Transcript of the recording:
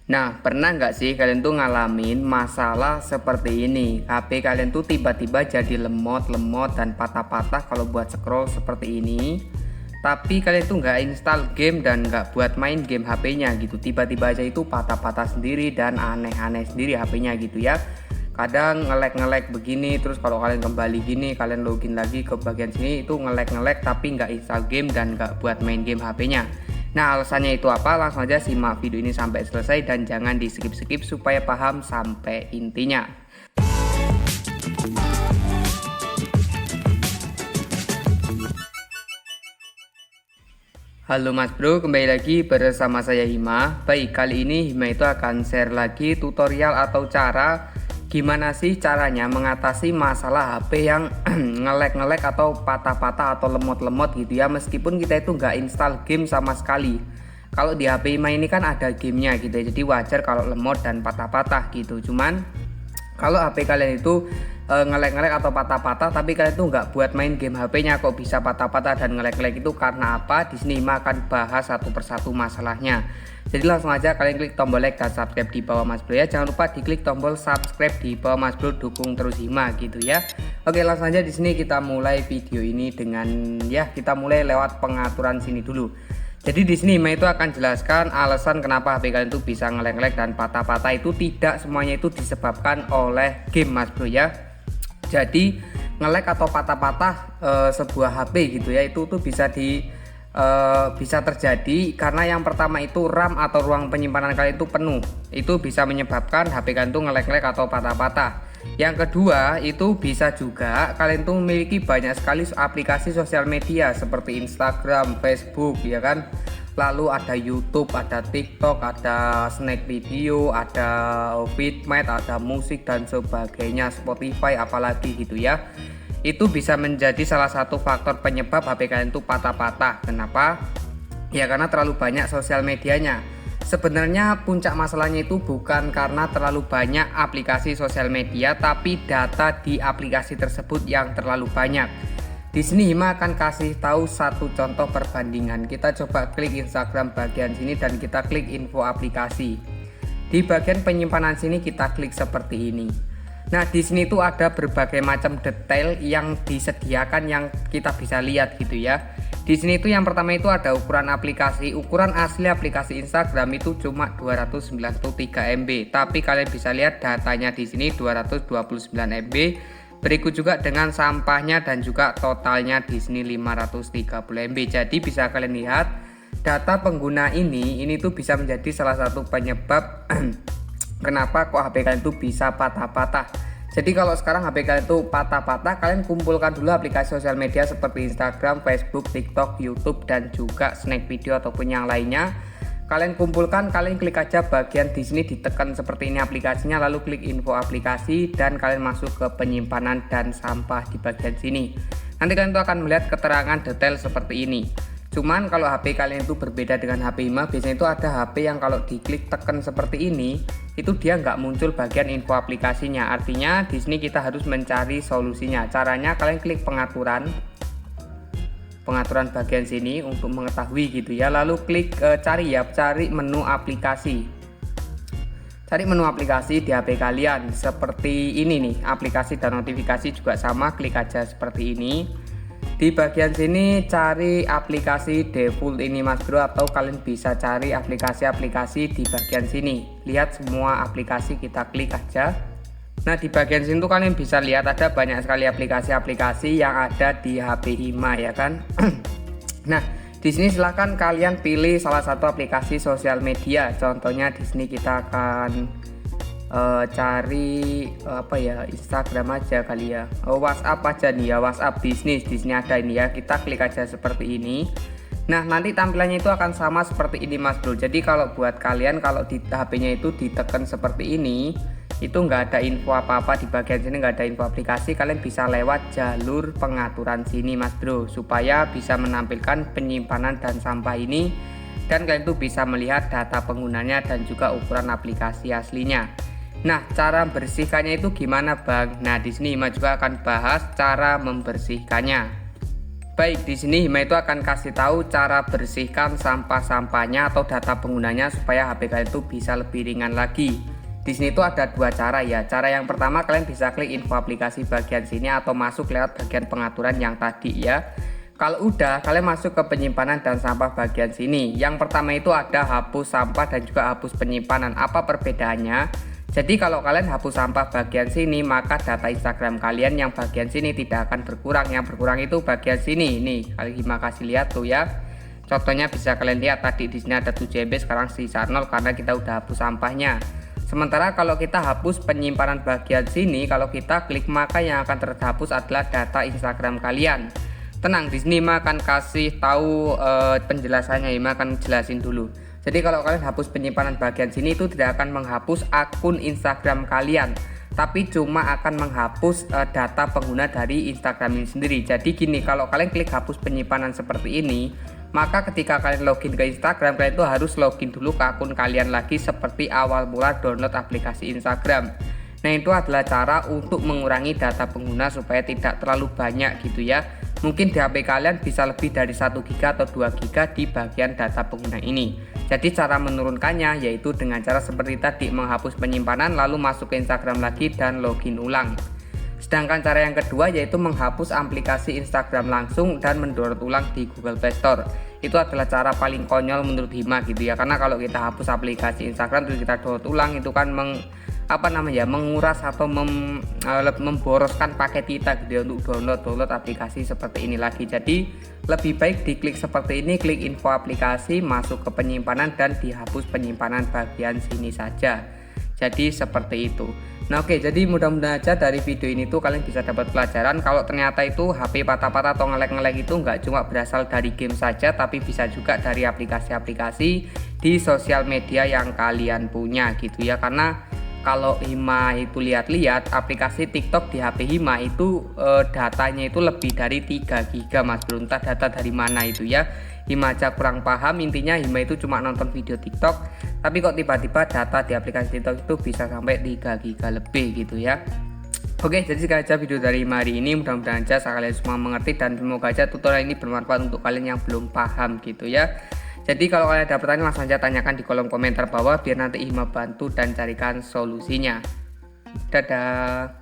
Nah, pernah nggak sih kalian tuh ngalamin masalah seperti ini? HP kalian tuh tiba-tiba jadi lemot-lemot dan patah-patah kalau buat scroll seperti ini. Tapi kalian tuh nggak install game dan nggak buat main game HP-nya gitu. Tiba-tiba aja itu patah-patah sendiri dan aneh-aneh sendiri HP-nya gitu ya. Kadang ngelek-ngelek begini, terus kalau kalian kembali gini, kalian login lagi ke bagian sini itu ngelek-ngelek tapi nggak install game dan nggak buat main game HP-nya. Nah, alasannya itu apa? Langsung aja simak video ini sampai selesai dan jangan di skip-skip supaya paham sampai intinya. Halo Mas Bro, kembali lagi bersama saya Hima. Baik, kali ini Hima itu akan share lagi tutorial atau cara gimana sih caranya mengatasi masalah HP yang ngelek-ngelek atau patah-patah atau lemot-lemot gitu ya, meskipun kita itu nggak install game sama sekali. Kalau di HP Hima ini kan ada gamenya gitu ya, jadi wajar kalau lemot dan patah-patah gitu. Cuman kalau HP kalian itu ngelek-ngelek atau patah-patah tapi kalian tuh nggak buat main game HP-nya, kok bisa patah-patah dan ngelek-ngelek itu karena apa? Di sini Hima akan bahas satu persatu masalahnya. Jadi langsung aja kalian klik tombol like dan subscribe di bawah Mas Bro ya. Jangan lupa diklik tombol subscribe di bawah Mas Bro, dukung terus Hima gitu ya. Oke, langsung aja di sini kita mulai video ini dengan kita mulai lewat pengaturan sini dulu. Jadi di sini Hima itu akan jelaskan alasan kenapa HP kalian itu bisa ngelek-ngelek dan patah-patah. Itu tidak semuanya itu disebabkan oleh game Mas Bro ya. Jadi ngelek atau patah-patah sebuah HP gitu ya, itu tuh bisa terjadi karena yang pertama itu RAM atau ruang penyimpanan kalian itu penuh. Itu bisa menyebabkan HP kalian tuh ngelek-ngelek atau patah-patah. Yang kedua itu bisa juga kalian tuh memiliki banyak sekali aplikasi sosial media seperti Instagram, Facebook ya kan. Lalu ada YouTube, ada TikTok, ada Snack Video, ada Fitmat, ada musik dan sebagainya, Spotify apalagi gitu ya. Itu bisa menjadi salah satu faktor penyebab HP kalian itu patah-patah. Kenapa? Ya karena terlalu banyak sosial medianya. Sebenarnya puncak masalahnya itu bukan karena terlalu banyak aplikasi sosial media, tapi data di aplikasi tersebut yang terlalu banyak. Di sini Hima akan kasih tahu satu contoh perbandingan. Kita coba klik Instagram bagian sini dan kita klik info aplikasi. Di bagian penyimpanan sini kita klik seperti ini. Nah, di sini tuh ada berbagai macam detail yang disediakan yang kita bisa lihat gitu ya. Di sini itu yang pertama itu ada ukuran aplikasi. Ukuran asli aplikasi Instagram itu cuma 293 MB, tapi kalian bisa lihat datanya di sini 229 MB. Berikut juga dengan sampahnya dan juga totalnya di sini 530 MB. Jadi bisa kalian lihat data pengguna ini tuh bisa menjadi salah satu penyebab kenapa kok HP kalian tuh bisa patah-patah. Jadi kalau sekarang HP kalian tuh patah-patah, kalian kumpulkan dulu aplikasi sosial media seperti Instagram, Facebook, TikTok, YouTube dan juga Snack Video ataupun yang lainnya. Kalian kumpulkan, kalian klik aja bagian di sini, ditekan seperti ini aplikasinya, lalu klik info aplikasi dan kalian masuk ke penyimpanan dan sampah di bagian sini. Nanti kalian tuh akan melihat keterangan detail seperti ini. Cuman kalau HP kalian itu berbeda dengan HP Hima, biasanya itu ada HP yang kalau diklik tekan seperti ini, itu dia nggak muncul bagian info aplikasinya. Artinya di sini kita harus mencari solusinya. Caranya kalian klik pengaturan bagian sini untuk mengetahui gitu ya, lalu klik cari menu aplikasi. Cari menu aplikasi di HP kalian seperti ini nih, aplikasi dan notifikasi juga sama, klik aja seperti ini. Di bagian sini cari aplikasi default ini Mas Bro, atau kalian bisa cari aplikasi-aplikasi di bagian sini. Lihat semua aplikasi, kita klik aja. Nah, di bagian sini tuh kalian bisa lihat ada banyak sekali aplikasi-aplikasi yang ada di HP Hima ya kan. Nah, di sini silahkan kalian pilih salah satu aplikasi sosial media. Contohnya di sini kita akan cari Instagram aja kali ya. WhatsApp aja nih ya, WhatsApp bisnis. Di sini ada ini ya. Kita klik aja seperti ini. Nah, nanti tampilannya itu akan sama seperti ini Mas Bro. Jadi kalau buat kalian kalau di HP-nya itu ditekan seperti ini, itu nggak ada info apa-apa di bagian sini, nggak ada info aplikasi. Kalian bisa lewat jalur pengaturan sini Mas Bro, supaya bisa menampilkan penyimpanan dan sampah ini, dan kalian tuh bisa melihat data penggunanya dan juga ukuran aplikasi aslinya. Nah, cara membersihkannya itu gimana Bang? Nah, di sini Hima juga akan bahas cara membersihkannya. Baik, di sini Hima itu akan kasih tahu cara bersihkan sampah-sampahnya atau data penggunanya supaya HP kalian itu bisa lebih ringan lagi. Di sini tuh ada dua cara ya. Cara yang pertama, kalian bisa klik info aplikasi bagian sini atau masuk lewat bagian pengaturan yang tadi ya. Kalau udah, kalian masuk ke penyimpanan dan sampah bagian sini. Yang pertama itu ada hapus sampah dan juga hapus penyimpanan. Apa perbedaannya? Jadi kalau kalian hapus sampah bagian sini, maka data Instagram kalian yang bagian sini tidak akan berkurang. Yang berkurang itu bagian sini. Nih, kalian Hima kasih lihat tuh ya. Contohnya bisa kalian lihat tadi di sini ada 7 MB, sekarang sisa 0 karena kita udah hapus sampahnya. Sementara kalau kita hapus penyimpanan bagian sini, kalau kita klik maka yang akan terhapus adalah data Instagram kalian. Tenang, di sini Hima akan kasih tahu penjelasannya. Hima akan jelasin dulu. Jadi kalau kalian hapus penyimpanan bagian sini itu tidak akan menghapus akun Instagram kalian, tapi cuma akan menghapus data pengguna dari Instagram ini sendiri. Jadi gini, kalau kalian klik hapus penyimpanan seperti ini, maka ketika kalian login ke Instagram, kalian itu harus login dulu ke akun kalian lagi seperti awal mula download aplikasi Instagram. Nah, itu adalah cara untuk mengurangi data pengguna supaya tidak terlalu banyak gitu ya. Mungkin di HP kalian bisa lebih dari 1 GB atau 2 GB di bagian data pengguna ini. Jadi cara menurunkannya yaitu dengan cara seperti tadi, menghapus penyimpanan lalu masuk ke Instagram lagi dan login ulang. Sedangkan cara yang kedua yaitu menghapus aplikasi Instagram langsung dan mendownload ulang di Google Play Store. Itu adalah cara paling konyol menurut Hima gitu ya. Karena kalau kita hapus aplikasi Instagram terus kita download ulang, itu kan menguras atau memboroskan paket kita gitu ya, untuk download aplikasi seperti ini lagi. Jadi lebih baik diklik seperti ini, klik info aplikasi, masuk ke penyimpanan dan dihapus penyimpanan bagian sini saja. Jadi seperti itu. Nah oke, jadi mudah-mudahan aja dari video ini tuh kalian bisa dapat pelajaran kalau ternyata itu HP patah-patah atau ngelek-ngelek itu nggak cuma berasal dari game saja, tapi bisa juga dari aplikasi-aplikasi di sosial media yang kalian punya gitu ya. Karena kalau Hima itu lihat-lihat aplikasi TikTok di HP Hima itu datanya itu lebih dari 3 GB mas bro, entah data dari mana itu ya. Hima aja kurang paham, intinya Hima itu cuma nonton video TikTok tapi kok tiba-tiba data di aplikasi TikTok itu bisa sampai 3 GB lebih gitu ya. Oke, jadi sekian aja video dari Hima hari ini, mudah-mudahan aja kalian semua mengerti dan semoga aja tutorial ini bermanfaat untuk kalian yang belum paham gitu ya. Jadi kalau kalian ada pertanyaan langsung aja tanyakan di kolom komentar bawah biar nanti Hima bantu dan carikan solusinya. Dadah.